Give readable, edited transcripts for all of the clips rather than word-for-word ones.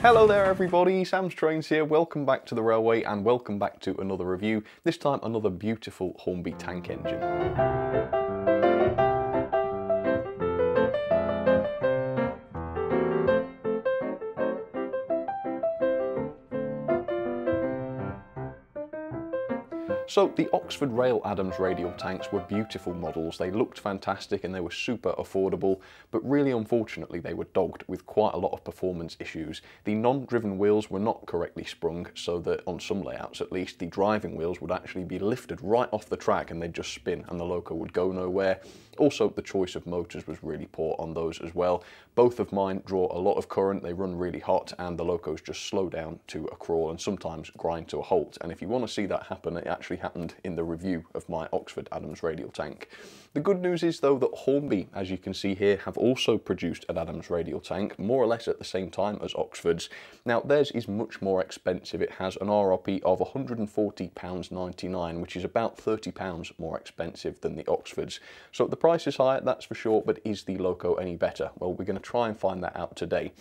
Hello there everybody, Sam's Trains here, welcome back to the railway and welcome back to another review, this time another beautiful Hornby tank engine. So the Oxford Rail Adams radial tanks were beautiful models, they looked fantastic and they were super affordable, but really unfortunately they were dogged with quite a lot of performance issues. The non-driven wheels were not correctly sprung, so that on some layouts at least, the driving wheels would actually be lifted right off the track and they'd just spin and the loco would go nowhere. Also, the choice of motors was really poor on those as well. Both of mine draw a lot of current, they run really hot, and the locos just slow down to a crawl and sometimes grind to a halt. And if you want to see that happen, it actually happened in the review of my Oxford Adams radial tank. The good news is though that Hornby, as you can see here, have also produced an Adams radial tank, more or less at the same time as Oxford's. Now theirs is much more expensive, it has an RRP of £140.99, which is about £30 more expensive than the Oxford's. So the price is higher, that's for sure, but is the loco any better? Well, we're going to try and find that out today.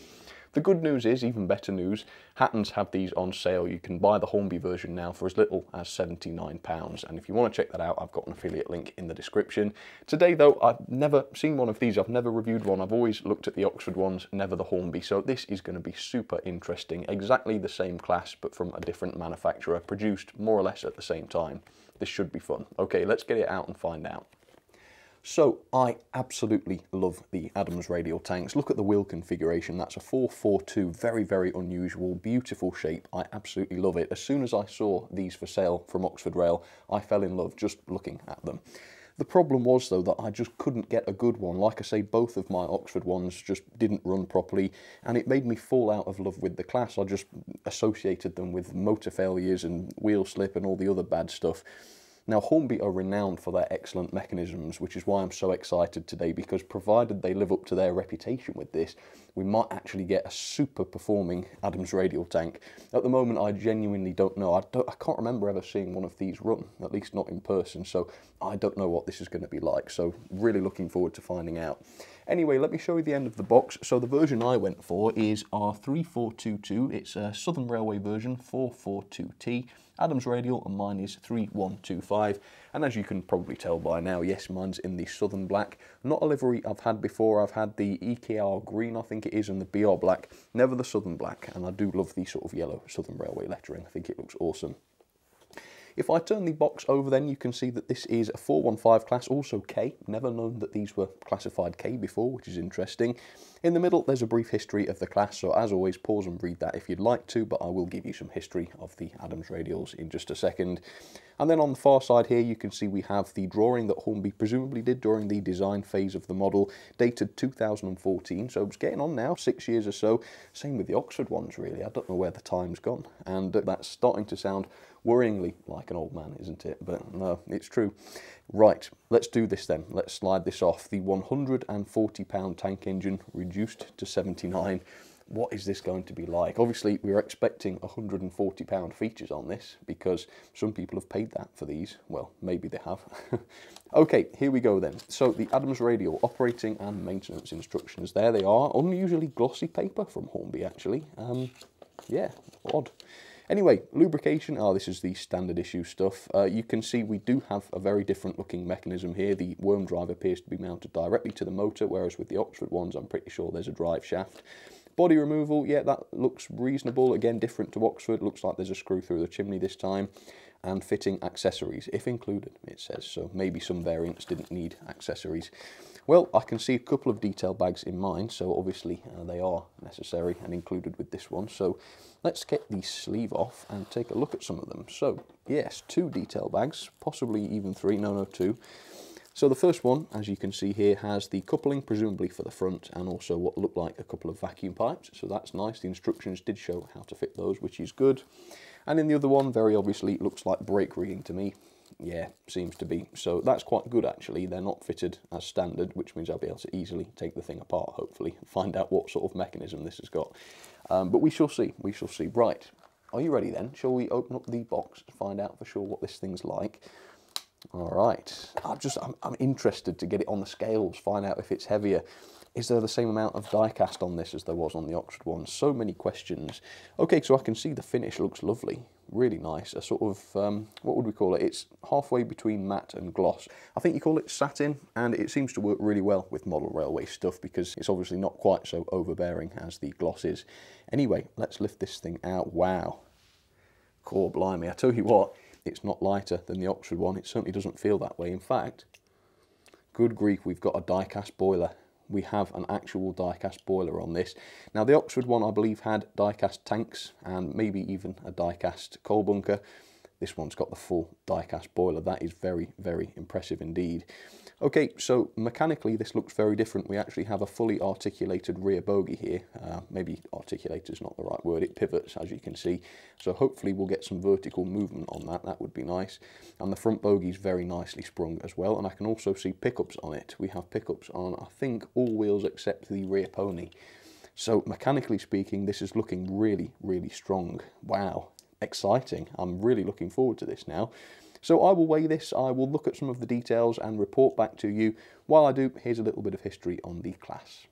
The good news is, even better news, Hattons have these on sale. You can buy the Hornby version now for as little as £79. And if you want to check that out, I've got an affiliate link in the description. Today though, I've never seen one of these. I've never reviewed one. I've always looked at the Oxford ones, never the Hornby. So this is going to be super interesting. Exactly the same class, but from a different manufacturer, produced more or less at the same time. This should be fun. Okay, let's get it out and find out. So, I absolutely love the Adams radial tanks. Look at the wheel configuration, that's a 442, very, very unusual, beautiful shape. I absolutely love it. As soon as I saw these for sale from Oxford Rail, I fell in love just looking at them. The problem was though that I just couldn't get a good one. Like I say, both of my Oxford ones just didn't run properly and it made me fall out of love with the class. I just associated them with motor failures and wheel slip and all the other bad stuff. Now Hornby are renowned for their excellent mechanisms, which is why I'm so excited today, because provided they live up to their reputation with this, we might actually get a super performing Adams radial tank. At the moment I genuinely don't know. I can't remember ever seeing one of these run, at least not in person, so I don't know what this is going to be like, so really looking forward to finding out. Anyway, let me show you the end of the box. So the version I went for is our 3422. It's a Southern Railway version, 442T. Adams radial, and mine is 3125. And as you can probably tell by now, yes, mine's in the Southern black. Not a livery I've had before. I've had the EKR green, I think it is, and the BR black. Never the Southern black, and I do love the sort of yellow Southern Railway lettering. I think it looks awesome. If I turn the box over then, you can see that this is a 415 class, also K. Never known that these were classified K before, which is interesting. In the middle, there's a brief history of the class, so as always, pause and read that if you'd like to, but I will give you some history of the Adams radials in just a second. And then on the far side here, you can see we have the drawing that Hornby presumably did during the design phase of the model, dated 2014, so it's getting on now, 6 years or so. Same with the Oxford ones, really. I don't know where the time's gone, and that's starting to sound worryingly like an old man, isn't it? But no, it's true. Right, let's do this then. Let's slide this off. The £140 tank engine reduced to 79. What is this going to be like? Obviously, we're expecting £140 features on this because some people have paid that for these. Well, maybe they have. Okay, here we go then. So the Adams radial operating and maintenance instructions. There they are. Unusually glossy paper from Hornby, actually. Yeah, odd. Anyway, lubrication, this is the standard issue stuff. You can see we do have a very different looking mechanism here. The worm drive appears to be mounted directly to the motor, whereas with the Oxford ones, I'm pretty sure there's a drive shaft. Body removal, yeah, that looks reasonable. Again, different to Oxford. Looks like there's a screw through the chimney this time. And fitting accessories, if included, it says. So maybe some variants didn't need accessories. Well, I can see a couple of detail bags in mine, so obviously they are necessary and included with this one. So let's get the sleeve off and take a look at some of them. So yes, 2 detail bags, possibly even 3, no, 2. So the first one, as you can see here, has the coupling, presumably for the front, and also what look like a couple of vacuum pipes. So that's nice. The instructions did show how to fit those, which is good. And in the other one, very obviously, it looks like brake rigging to me. Yeah, seems to be. So that's quite good, actually. They're not fitted as standard, which means I'll be able to easily take the thing apart, hopefully, and find out what sort of mechanism this has got. But we shall see. We shall see. Right. Are you ready then? Shall we open up the box to find out for sure what this thing's like? All right. I'm interested to get it on the scales, find out if it's heavier. Is there the same amount of die cast on this as there was on the Oxford one? So many questions. Okay, so I can see the finish looks lovely. Really nice. A sort of, what would we call it? It's halfway between matte and gloss. I think you call it satin, and it seems to work really well with model railway stuff because it's obviously not quite so overbearing as the gloss is. Anyway, let's lift this thing out. Wow. Core blimey. I tell you what, it's not lighter than the Oxford one. It certainly doesn't feel that way. In fact, good grief, we've got a die-cast boiler. We have an actual die-cast boiler on this. Now, the Oxford one, I believe, had die-cast tanks and maybe even a die-cast coal bunker. This one's got the full die-cast boiler. That is very, very impressive indeed. Okay, so mechanically this looks very different. We actually have a fully articulated rear bogie here. Maybe articulated is not the right word. It pivots, as you can see. So hopefully we'll get some vertical movement on that. That would be nice. And the front bogie is very nicely sprung as well. And I can also see pickups on it. We have pickups on, I think, all wheels except the rear pony. So mechanically speaking, this is looking really, really strong. Wow, exciting. I'm really looking forward to this now. So I will weigh this, I will look at some of the details and report back to you. While I do, here's a little bit of history on the class.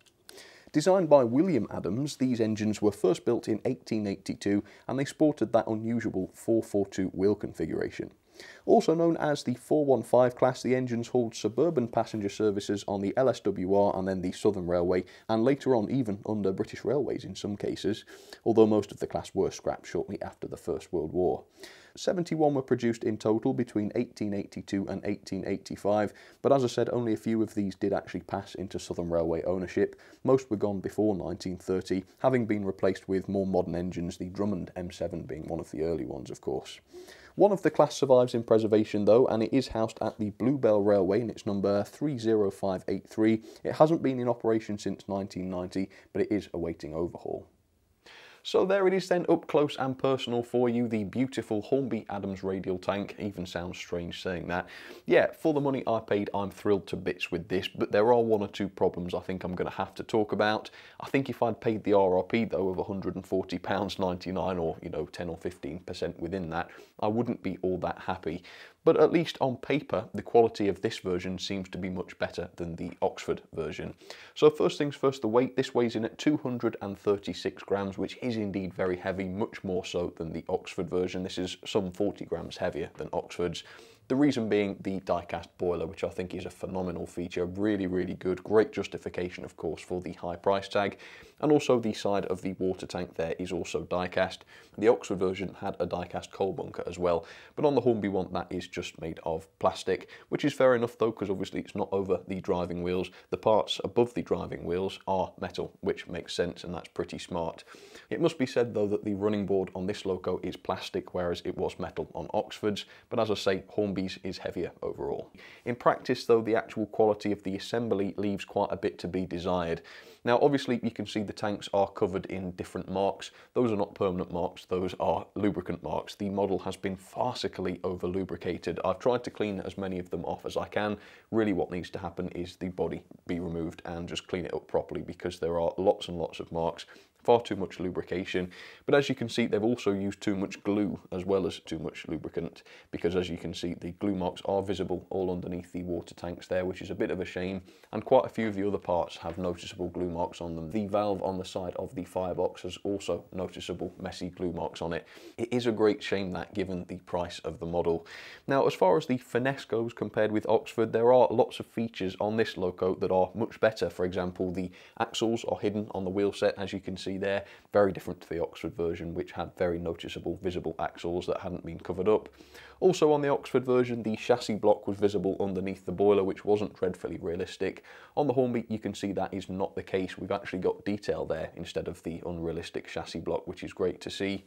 Designed by William Adams, these engines were first built in 1882 and they sported that unusual 442 wheel configuration. Also known as the 415 class, the engines hauled suburban passenger services on the LSWR and then the Southern Railway, and later on even under British Railways in some cases, although most of the class were scrapped shortly after the First World War. 71 were produced in total between 1882 and 1885, but as I said, only a few of these did actually pass into Southern Railway ownership. Most were gone before 1930, having been replaced with more modern engines, the Drummond M7 being one of the early ones, of course. One of the class survives in preservation though, and it is housed at the Bluebell Railway and it's number 30583. It hasn't been in operation since 1990, but it is awaiting overhaul. So there it is then, up close and personal for you, the beautiful Hornby Adams radial tank. Even sounds strange saying that. Yeah, for the money I paid, I'm thrilled to bits with this, but there are one or two problems I think I'm going to have to talk about. I think if I'd paid the RRP though of £140.99 or, you know, 10 or 15% within that, I wouldn't be all that happy. But at least on paper, the quality of this version seems to be much better than the Oxford version. So first things first, the weight. This weighs in at 236 grams, which is indeed very heavy, much more so than the Oxford version. This is some 40 grams heavier than Oxford's. The reason being the die-cast boiler, which I think is a phenomenal feature, really, really good, great justification, of course, for the high price tag. And also the side of the water tank there is also die-cast. The Oxford version had a die-cast coal bunker as well, but on the Hornby one, that is just made of plastic, which is fair enough though, because obviously it's not over the driving wheels. The parts above the driving wheels are metal, which makes sense, and that's pretty smart. It must be said though that the running board on this loco is plastic, whereas it was metal on Oxford's, but as I say, Hornby's is heavier overall. In practice though, the actual quality of the assembly leaves quite a bit to be desired. Now obviously you can see the tanks are covered in different marks. Those are not permanent marks, those are lubricant marks. The model has been farcically over lubricated. I've tried to clean as many of them off as I can. Really what needs to happen is the body be removed and just clean it up properly, because there are lots and lots of marks. Far too much lubrication, but as you can see they've also used too much glue as well as too much lubricant, because as you can see the glue marks are visible all underneath the water tanks there, which is a bit of a shame, and quite a few of the other parts have noticeable glue marks on them. The valve on the side of the firebox has also noticeable messy glue marks on it. It is a great shame that, given the price of the model. Now as far as the finesse goes compared with Oxford, there are lots of features on this loco that are much better. For example, the axles are hidden on the wheel set, as you can see there, very different to the Oxford version, which had very noticeable visible axles that hadn't been covered up. Also on the Oxford version, the chassis block was visible underneath the boiler, which wasn't dreadfully realistic. On the Hornby, you can see that is not the case. We've actually got detail there instead of the unrealistic chassis block, which is great to see.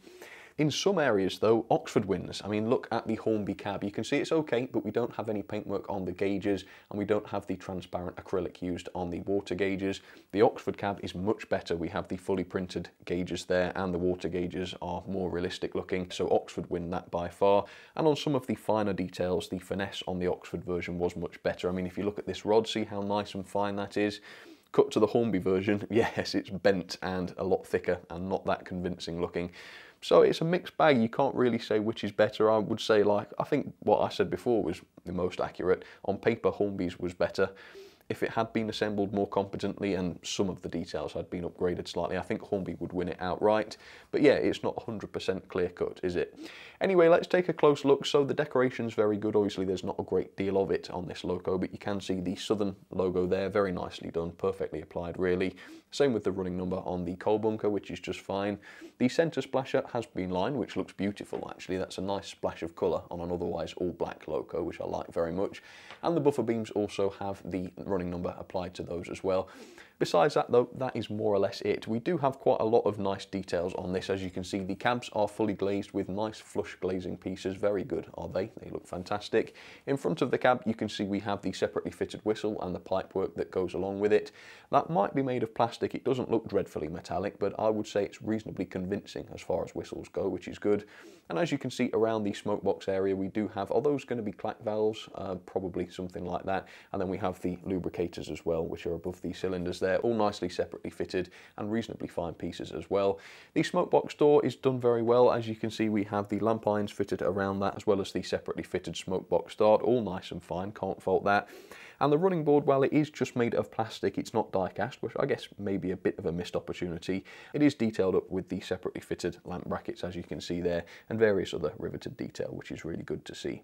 In some areas though, Oxford wins. I mean, look at the Hornby cab. You can see it's okay, but we don't have any paintwork on the gauges, and we don't have the transparent acrylic used on the water gauges. The Oxford cab is much better. We have the fully printed gauges there, and the water gauges are more realistic looking, so Oxford win that by far. And on some of the finer details, the finesse on the Oxford version was much better. I mean, if you look at this rod, see how nice and fine that is. Cut to the Hornby version, yes, it's bent and a lot thicker and not that convincing looking. So it's a mixed bag. You can't really say which is better. I would say, like, I think what I said before was the most accurate. On paper, Hornby's was better. If it had been assembled more competently and some of the details had been upgraded slightly, I think Hornby would win it outright. But yeah, it's not 100% clear cut, is it? Anyway, let's take a close look. So the decoration's very good. Obviously, there's not a great deal of it on this loco, but you can see the Southern logo there, very nicely done, perfectly applied, really. Same with the running number on the coal bunker, which is just fine. The centre splasher has been lined, which looks beautiful, actually. That's a nice splash of colour on an otherwise all-black loco, which I like very much. And the buffer beams also have the running number applied to those as well. Besides that though, that is more or less it. We do have quite a lot of nice details on this. As you can see, the cabs are fully glazed with nice flush glazing pieces. Very good, are they? They look fantastic. In front of the cab, you can see we have the separately fitted whistle and the pipework that goes along with it. That might be made of plastic. It doesn't look dreadfully metallic, but I would say it's reasonably convincing as far as whistles go, which is good. And as you can see around the smoke box area, we do have, are those going to be clack valves? Probably something like that. And then we have the lubricators as well, which are above the cylinders there, all nicely separately fitted and reasonably fine pieces as well. The smoke box door is done very well. As you can see, we have the lamp irons fitted around that, as well as the separately fitted smoke box start, all nice and fine, can't fault that. And the running board, well, it is just made of plastic, it's not die cast, which I guess may be a bit of a missed opportunity. It is detailed up with the separately fitted lamp brackets, as you can see there, and various other riveted detail, which is really good to see.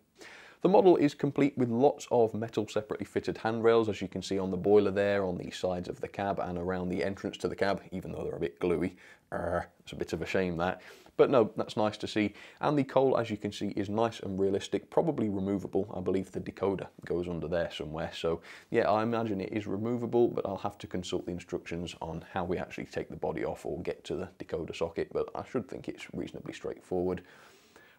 The model is complete with lots of metal separately fitted handrails, as you can see on the boiler there, on the sides of the cab and around the entrance to the cab, even though they're a bit gluey. It's a bit of a shame that. But no, that's nice to see. And the coal, as you can see, is nice and realistic, probably removable. I believe the decoder goes under there somewhere. So yeah, I imagine it is removable, but I'll have to consult the instructions on how we actually take the body off or get to the decoder socket, but I should think it's reasonably straightforward.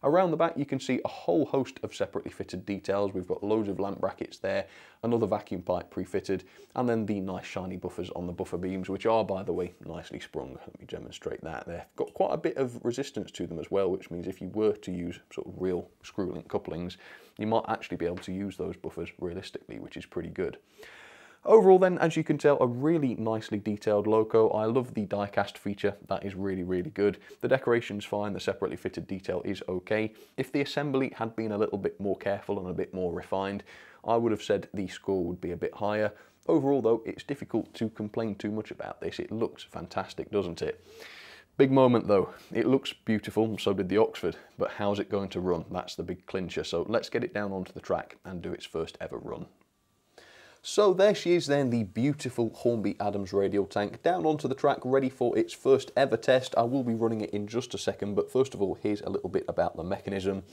Around the back you can see a whole host of separately fitted details. We've got loads of lamp brackets there, another vacuum pipe pre-fitted, and then the nice shiny buffers on the buffer beams, which are, by the way, nicely sprung. Let me demonstrate that. They've got quite a bit of resistance to them as well, which means if you were to use sort of real screw-link couplings, you might actually be able to use those buffers realistically, which is pretty good. Overall then, as you can tell, a really nicely detailed loco. I love the die-cast feature, that is really, really good. The decoration's fine, the separately fitted detail is okay. If the assembly had been a little bit more careful and a bit more refined, I would have said the score would be a bit higher. Overall though, it's difficult to complain too much about this. It looks fantastic, doesn't it? Big moment though, it looks beautiful, so did the Oxford, but how's it going to run? That's the big clincher, so let's get it down onto the track and do its first ever run. So there she is then, the beautiful Hornby Adams radial tank, down onto the track, ready for its first ever test. I will be running it in just a second, but first of all, here's a little bit about the mechanism.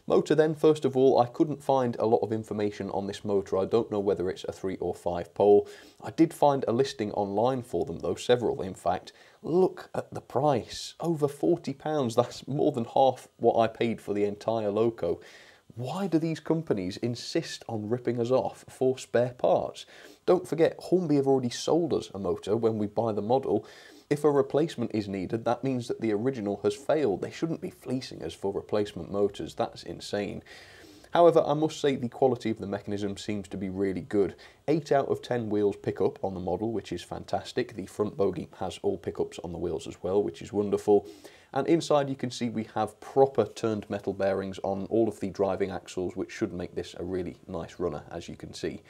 Motor then, first of all, I couldn't find a lot of information on this motor. I don't know whether it's a 3 or 5 pole. I did find a listing online for them though, several in fact. Look at the price, over £40. That's more than half what I paid for the entire loco. Why do these companies insist on ripping us off for spare parts? Don't forget, Hornby have already sold us a motor when we buy the model. If a replacement is needed, that means that the original has failed. They shouldn't be fleecing us for replacement motors. That's insane. However, I must say the quality of the mechanism seems to be really good. 8 out of 10 wheels pick up on the model, which is fantastic. The front bogie has all pickups on the wheels as well, which is wonderful. And inside you can see we have proper turned metal bearings on all of the driving axles, which should make this a really nice runner, as you can see.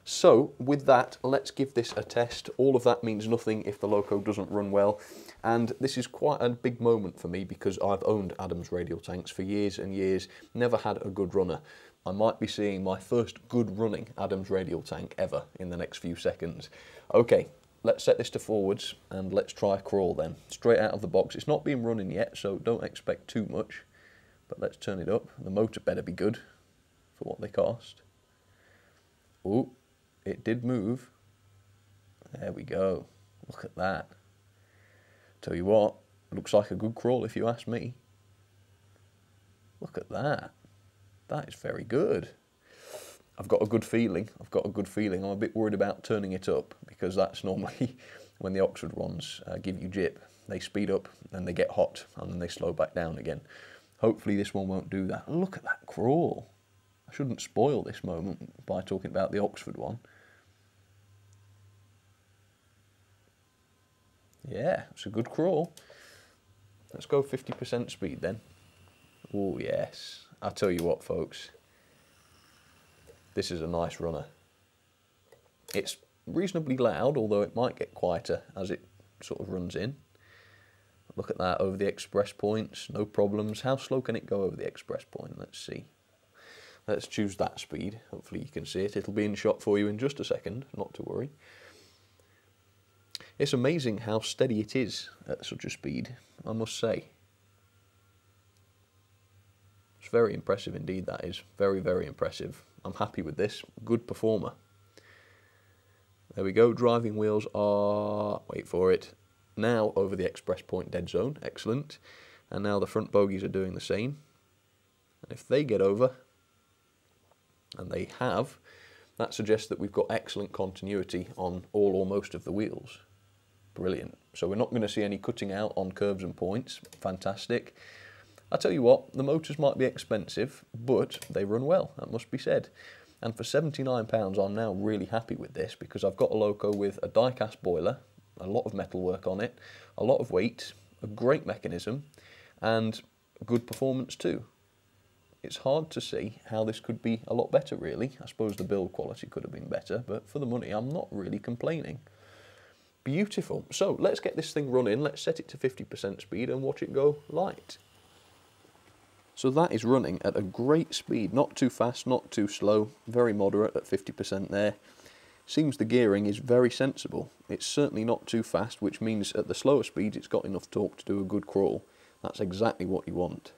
So with that, let's give this a test. All of that means nothing if the loco doesn't run well. And this is quite a big moment for me because I've owned Adams radial tanks for years and years, never had a good runner. I might be seeing my first good running Adams radial tank ever in the next few seconds. Okay. Let's set this to forwards and let's try a crawl then. Straight out of the box. It's not been running yet, so don't expect too much. But let's turn it up. The motor better be good for what they cost. Oh, it did move. There we go. Look at that. Tell you what, looks like a good crawl if you ask me. Look at that. That is very good. I've got a good feeling. I'm a bit worried about turning it up because that's normally when the Oxford ones give you jip. They speed up, then they get hot, and then they slow back down again. Hopefully this one won't do that. And look at that crawl. I shouldn't spoil this moment by talking about the Oxford one. Yeah, it's a good crawl. Let's go 50% speed then. Oh yes. I'll tell you what, folks. This is a nice runner. It's reasonably loud, although it might get quieter as it sort of runs in. Look at that over the express points, no problems. How slow can it go over the express point? Let's see. Let's choose that speed. Hopefully you can see it. It'll be in shot for you in just a second, not to worry. It's amazing how steady it is at such a speed, I must say. It's very impressive indeed, that is. Very, very impressive. I'm happy with this. Good performer. There we go. Driving wheels are, wait for it, now over the express point dead zone. Excellent. And now the front bogies are doing the same. And if they get over, and they have, that suggests that we've got excellent continuity on all or most of the wheels. Brilliant. So we're not going to see any cutting out on curves and points. Fantastic. I tell you what, the motors might be expensive, but they run well, that must be said. And for £79, I'm now really happy with this because I've got a Loco with a die-cast boiler, a lot of metal work on it, a lot of weight, a great mechanism, and good performance too. It's hard to see how this could be a lot better, really. I suppose the build quality could have been better, but for the money, I'm not really complaining. Beautiful. So let's get this thing running. Let's set it to 50% speed and watch it go light. So that is running at a great speed, not too fast, not too slow, very moderate at 50% there. Seems the gearing is very sensible. It's certainly not too fast, which means at the slower speeds it's got enough torque to do a good crawl. That's exactly what you want.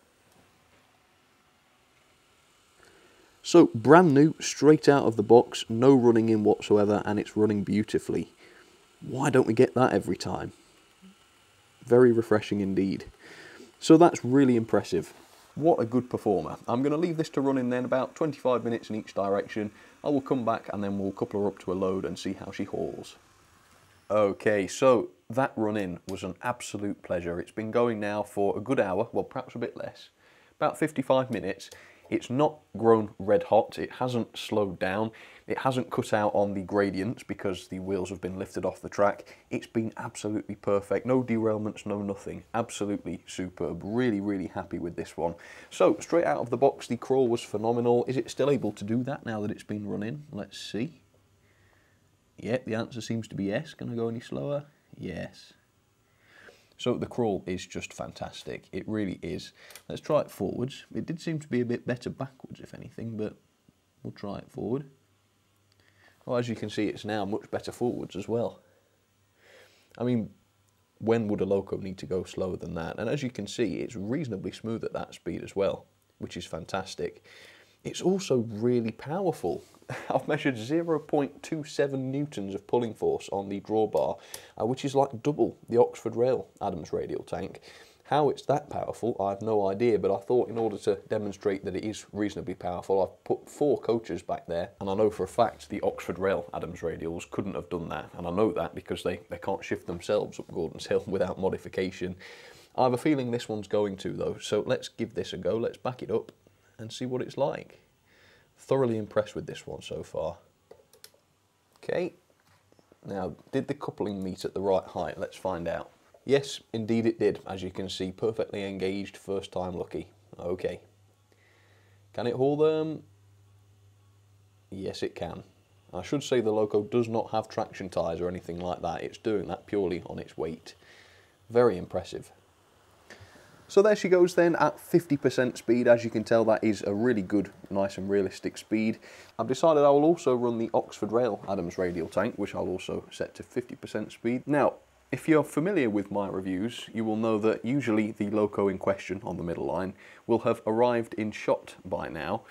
So brand new, straight out of the box, no running in whatsoever, and it's running beautifully. Why don't we get that every time? Very refreshing indeed. So that's really impressive. What a good performer. I'm going to leave this to run in then about 25 minutes in each direction. I will come back and then we'll couple her up to a load and see how she hauls. Okay, so that run in was an absolute pleasure. It's been going now for a good hour, well perhaps a bit less, about 55 minutes. It's not grown red hot, it hasn't slowed down, it hasn't cut out on the gradients because the wheels have been lifted off the track. It's been absolutely perfect, no derailments, no nothing, absolutely superb. Really, really happy with this one. So, straight out of the box, the crawl was phenomenal. Is it still able to do that now that it's been running? Let's see. Yep, the answer seems to be yes. Can I go any slower? Yes. So the crawl is just fantastic, it really is. Let's try it forwards. It did seem to be a bit better backwards if anything, but we'll try it forward. Well, as you can see, it's now much better forwards as well. I mean, when would a Loco need to go slower than that? And as you can see, it's reasonably smooth at that speed as well, which is fantastic. It's also really powerful. I've measured 0.27 newtons of pulling force on the drawbar, which is like double the Oxford Rail Adams radial tank. How it's that powerful, I have no idea, but I thought in order to demonstrate that it is reasonably powerful, I've put 4 coaches back there, and I know for a fact the Oxford Rail Adams radials couldn't have done that, and I know that because they can't shift themselves up Gordon's Hill without modification. I have a feeling this one's going to though, so let's give this a go, let's back it up and see what it's like. Thoroughly impressed with this one so far. Okay, now did the coupling meet at the right height? Let's find out. Yes, indeed it did, as you can see, perfectly engaged, first time lucky. Okay. Can it haul them? Yes it can. I should say the Loco does not have traction tyres or anything like that, it's doing that purely on its weight. Very impressive. So there she goes then at 50% speed. As you can tell, that is a really good, nice and realistic speed. I've decided I will also run the Oxford Rail Adams radial tank, which I'll also set to 50% speed. Now, if you're familiar with my reviews, you will know that usually the Loco in question on the middle line will have arrived in shot by now.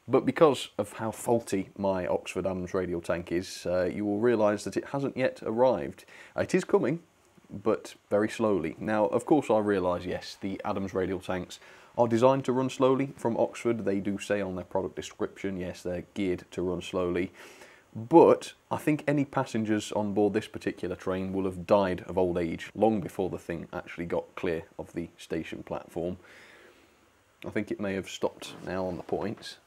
But because of how faulty my Oxford Adams radial tank is, you will realise that it hasn't yet arrived. It is coming, but very slowly. Now, of course, I realise, yes, the Adams radial tanks are designed to run slowly from Oxford. They do say on their product description, yes, they're geared to run slowly. But I think any passengers on board this particular train will have died of old age long before the thing actually got clear of the station platform. I think it may have stopped now on the points.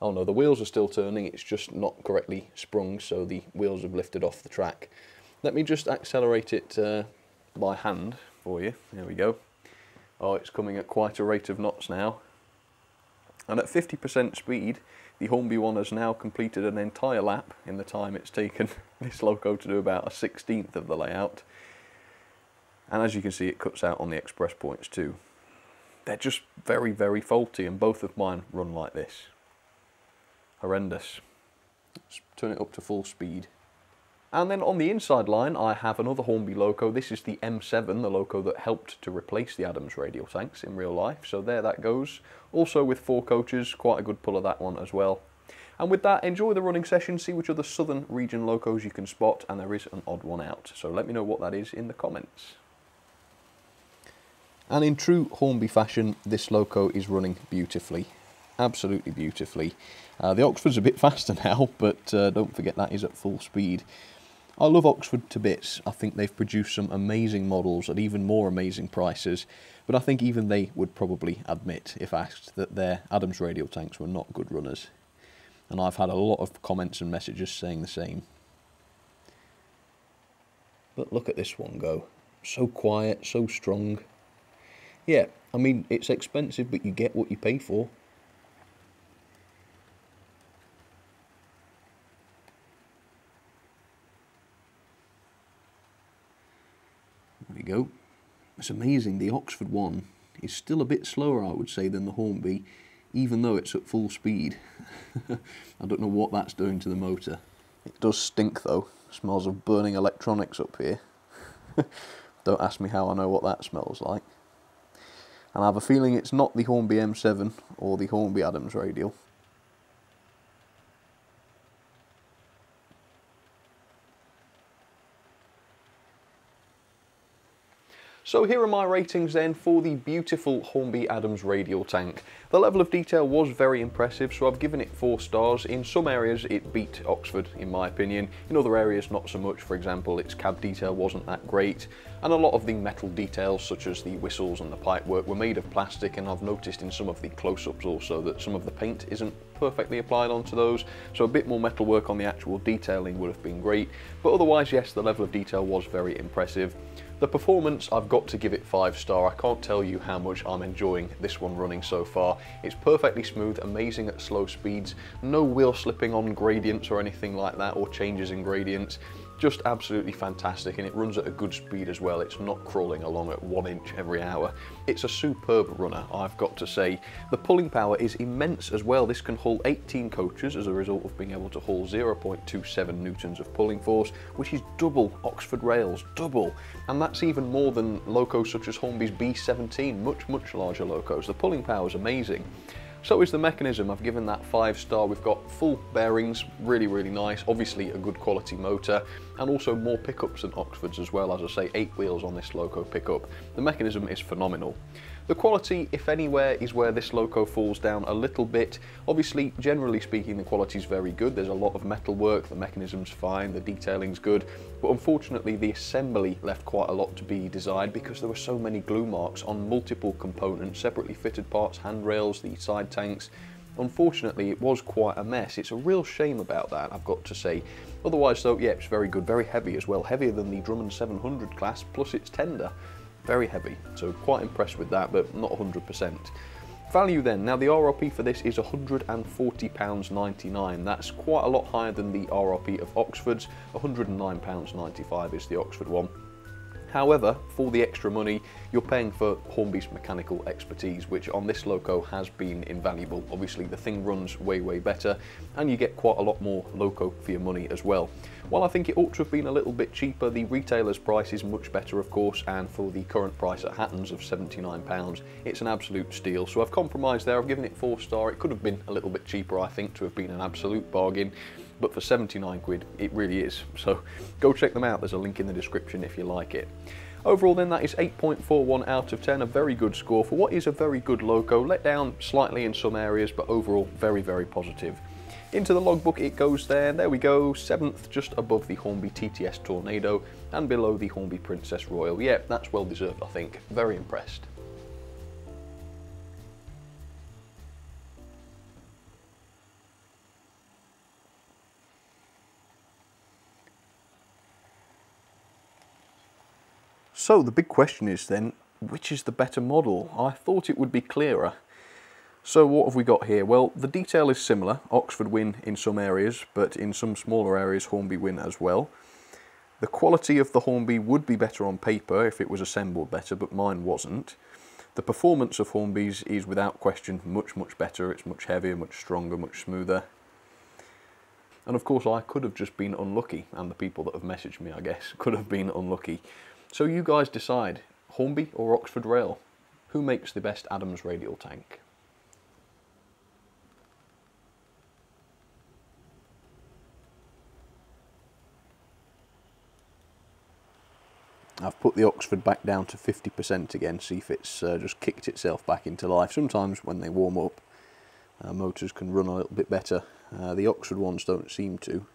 Oh no, the wheels are still turning, it's just not correctly sprung, so the wheels have lifted off the track. Let me just accelerate it by hand for you. There we go. Oh, it's coming at quite a rate of knots now. And at 50% speed, the Hornby one has now completed an entire lap in the time it's taken this loco to do about a 16th of the layout. And as you can see, it cuts out on the express points too. They're just very, very faulty, and both of mine run like this. Horrendous. Let's turn it up to full speed. And then on the inside line, I have another Hornby loco. This is the M7, the loco that helped to replace the Adams radial tanks in real life. So there that goes. Also with 4 coaches, quite a good pull of that one as well. And with that, enjoy the running session, see which other southern region locos you can spot, and there is an odd one out. So let me know what that is in the comments. And in true Hornby fashion, this loco is running beautifully. Absolutely beautifully. The Oxford's a bit faster now, but don't forget that is at full speed. I love Oxford to bits. I think they've produced some amazing models at even more amazing prices, but I think even they would probably admit, if asked, that their Adams radial tanks were not good runners. And I've had a lot of comments and messages saying the same. But look at this one go. So quiet, so strong. Yeah, I mean, it's expensive, but you get what you pay for. There we go. It's amazing, the Oxford one is still a bit slower, I would say, than the Hornby, even though it's at full speed. I don't know what that's doing to the motor. It does stink though. Smells of burning electronics up here. Don't ask me how I know what that smells like. And I have a feeling it's not the Hornby M7 or the Hornby Adams radial. So here are my ratings then for the beautiful Hornby Adams radial tank. The level of detail was very impressive, so I've given it 4 stars. In some areas it beat Oxford in my opinion, in other areas not so much. For example, its cab detail wasn't that great, and a lot of the metal details such as the whistles and the pipework were made of plastic, and I've noticed in some of the close-ups also that some of the paint isn't perfectly applied onto those, so a bit more metal work on the actual detailing would have been great. But otherwise, yes, the level of detail was very impressive. The performance, I've got to give it 5 star. I can't tell you how much I'm enjoying this one running so far. It's perfectly smooth, amazing at slow speeds, no wheel slipping on gradients or anything like that, or changes in gradients. Just absolutely fantastic, and it runs at a good speed as well. It's not crawling along at 1 inch every hour. It's a superb runner, I've got to say. The pulling power is immense as well. This can haul 18 coaches as a result of being able to haul 0.27 newtons of pulling force, which is double Oxford rails, double. And that's even more than locos such as Hornby's B17, much larger locos. The pulling power is amazing. So is the mechanism. I've given that 5 star. We've got full bearings, really nice, obviously a good quality motor, and also more pickups than Oxford's as well. As I say, 8 wheels on this loco pickup. The mechanism is phenomenal. The quality, if anywhere, is where this loco falls down a little bit. Obviously, generally speaking, the quality is very good. There's a lot of metal work, the mechanism's fine, the detailing's good, but unfortunately the assembly left quite a lot to be desired because there were so many glue marks on multiple components, separately fitted parts, handrails, the side tanks. Unfortunately, it was quite a mess. It's a real shame about that, I've got to say. Otherwise though, yeah, it's very good, very heavy as well, heavier than the Drummond 700 class, plus it's tender. Very heavy, so quite impressed with that, but not 100%. Value then, now the RRP for this is £140.99. That's quite a lot higher than the RRP of Oxford's. £109.95 is the Oxford one. However, for the extra money, you're paying for Hornby's mechanical expertise, which on this loco has been invaluable. Obviously, the thing runs way better, and you get quite a lot more loco for your money as well. While I think it ought to have been a little bit cheaper, the retailer's price is much better, of course, and for the current price at Hatton's of £79, it's an absolute steal. So I've compromised there. I've given it 4 star. It could have been a little bit cheaper, I think, to have been an absolute bargain. But for 79 quid, it really is. So go check them out. There's a link in the description if you like it. Overall then, that is 8.41 out of 10, a very good score for what is a very good loco. Let down slightly in some areas, but overall very positive. Into the logbook it goes there we go, 7th, just above the Hornby TTS Tornado and below the Hornby Princess Royal. Yeah, that's well deserved, I think. Very impressed. So the big question is then, which is the better model? I thought it would be clearer. So what have we got here? Well, the detail is similar. Oxford win in some areas, but in some smaller areas Hornby win as well. The quality of the Hornby would be better on paper if it was assembled better, but mine wasn't. The performance of Hornby's is without question much, much better. It's much heavier, much stronger, much smoother. And of course I could have just been unlucky, and the people that have messaged me, I guess, could have been unlucky. So you guys decide, Hornby or Oxford Rail? Who makes the best Adams radial tank? I've put the Oxford back down to 50% again, see if it's just kicked itself back into life. Sometimes when they warm up, motors can run a little bit better. The Oxford ones don't seem to.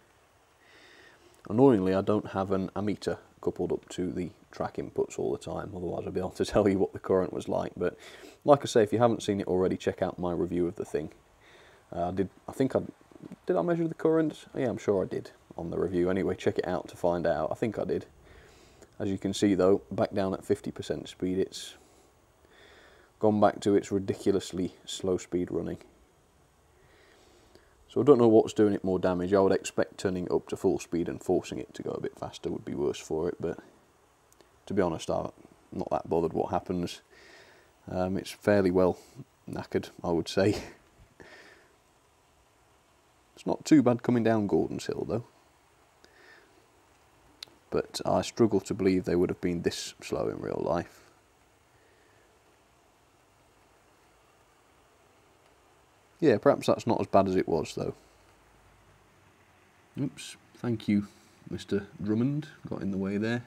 Annoyingly, I don't have an ammeter coupled up to the track inputs all the time, otherwise I'd be able to tell you what the current was like. But like I say, if you haven't seen it already, check out my review of the thing. Did I measure the current? Yeah, I'm sure I did on the review. Anyway, check it out to find out. I think I did. As you can see though, back down at 50% speed, it's gone back to its ridiculously slow speed running. So I don't know what's doing it more damage. I would expect turning it up to full speed and forcing it to go a bit faster would be worse for it, but to be honest, I'm not that bothered what happens. It's fairly well knackered, I would say. It's not too bad coming down Gordon's Hill though. But I struggle to believe they would have been this slow in real life. Yeah, perhaps that's not as bad as it was though. Oops, thank you Mr. Drummond, got in the way there.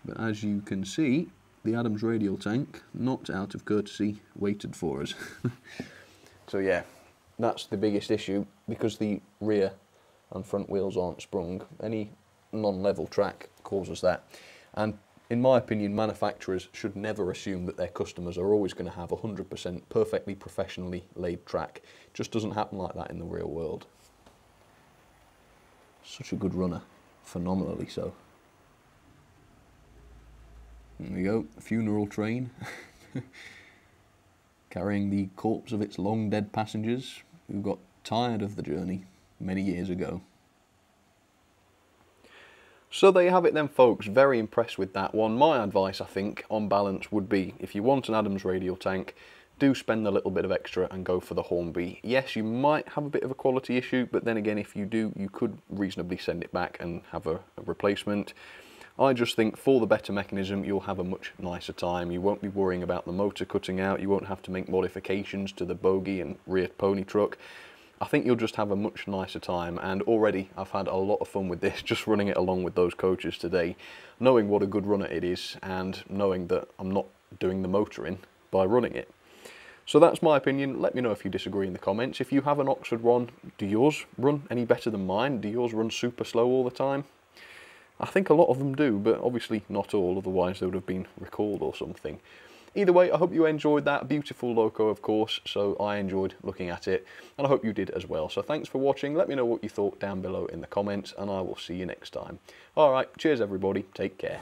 But as you can see, the Adams radial tank, not out of courtesy, waited for us. So yeah, that's the biggest issue, because the rear and front wheels aren't sprung. Any non-level track causes that, and in my opinion manufacturers should never assume that their customers are always going to have 100% perfectly professionally laid track. It just doesn't happen like that in the real world. Such a good runner, phenomenally so. There we go, a funeral train carrying the corpse of its long dead passengers who got tired of the journey many years ago. So there you have it then folks, very impressed with that one. My advice I think on balance would be, if you want an Adams radial tank, do spend a little bit of extra and go for the Hornby. Yes, you might have a bit of a quality issue, but then again if you do, you could reasonably send it back and have a replacement. I just think for the better mechanism you'll have a much nicer time. You won't be worrying about the motor cutting out, you won't have to make modifications to the bogie and rear pony truck. I think you'll just have a much nicer time, and already I've had a lot of fun with this, just running it along with those coaches today, knowing what a good runner it is and knowing that I'm not doing the motor in by running it. So that's my opinion. Let me know if you disagree in the comments. If you have an Oxford one, do yours run any better than mine? Do yours run super slow all the time? I think a lot of them do, but obviously not all, otherwise they would have been recalled or something. Either way, I hope you enjoyed that. Beautiful loco, of course, so I enjoyed looking at it, and I hope you did as well. So thanks for watching. Let me know what you thought down below in the comments, and I will see you next time. Alright, cheers everybody. Take care.